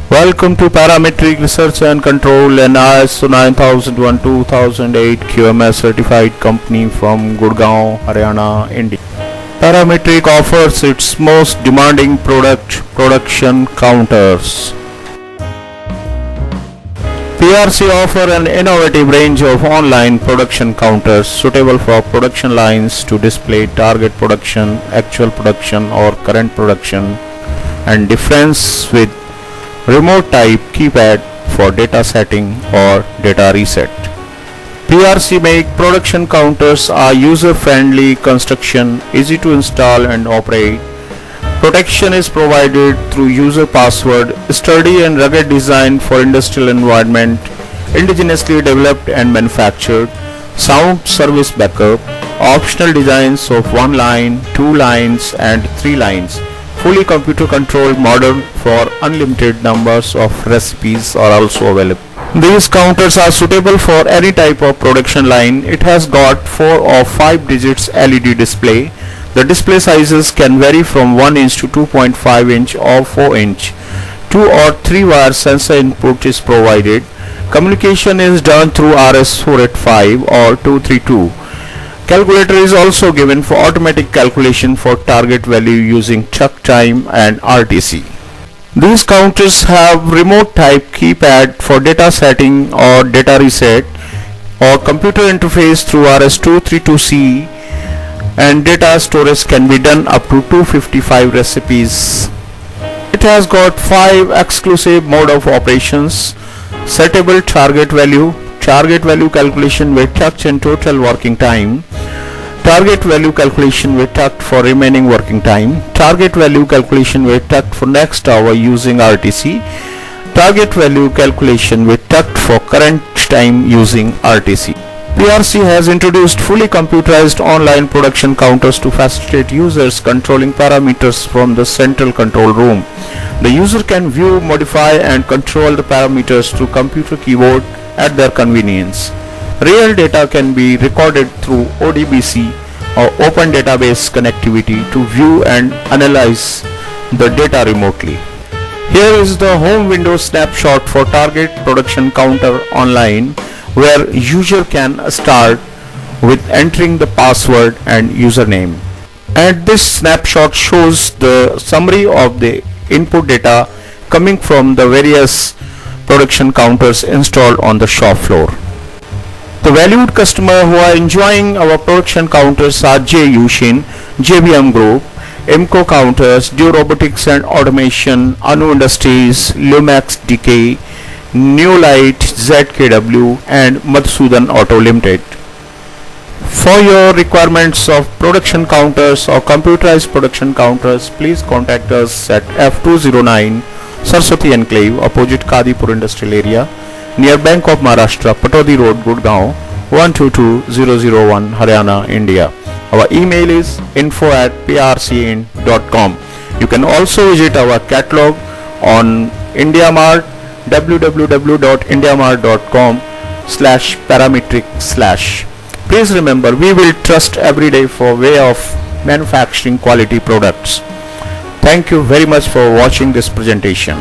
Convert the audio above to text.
Welcome to Parametric Research and Control, an ISO 9001-2008 QMS certified company from Gurgaon, Haryana, India. Parametric offers its most demanding production counters. PRC offer an innovative range of online production counters suitable for production lines to display target production, actual production or current production, and difference with remote type keypad for data setting or data reset. PRC make production counters are user-friendly construction, easy to install and operate. Protection is provided through user password, sturdy and rugged design for industrial environment, indigenously developed and manufactured, sound service backup, optional designs of 1 line, 2 lines and 3 lines. Fully computer controlled model for unlimited numbers of recipes are also available. These counters are suitable for any type of production line. It has got 4 or 5 digits LED display. The display sizes can vary from 1 inch to 2.5 inch or 4 inch. 2 or 3 wire sensor input is provided. Communication is done through RS485 or 232. Calculator is also given for automatic calculation for target value using chuck time and RTC. These counters have remote type keypad for data setting or data reset, or computer interface through RS232C, and data storage can be done up to 255 recipes. It has got 5 exclusive mode of operations: settable target value calculation with touch and total working time, target value calculation with touch for remaining working time, target value calculation with touch for next hour using RTC, target value calculation with touch for current time using RTC. PRC has introduced fully computerized online production counters to facilitate users controlling parameters from the central control room. The user can view, modify and control the parameters through computer keyboard at their convenience. Real data can be recorded through ODBC or open database connectivity to view and analyze the data remotely. Here is the home window snapshot for target production counter online, where user can start with entering the password and username. And this snapshot shows the summary of the input data coming from the various production counters installed on the shop floor. The valued customer who are enjoying our production counters are J. Yushin, JBM Group, Emco Counters, Deo Robotics and Automation, Anu Industries, Lumax DK, New Light, ZKW and Madhusudan Auto Limited. For your requirements of production counters or computerized production counters, please contact us at F209 Saraswati Enclave, opposite Kadipur Industrial Area, near Bank of Maharashtra, Patodi Road, Gurgaon, 122001, Haryana, India. Our email is info@prcint.com. You can also visit our catalog on IndiaMart, www.indiamart.com/parametric/. Please remember, we will trust every day for way of manufacturing quality products. Thank you very much for watching this presentation.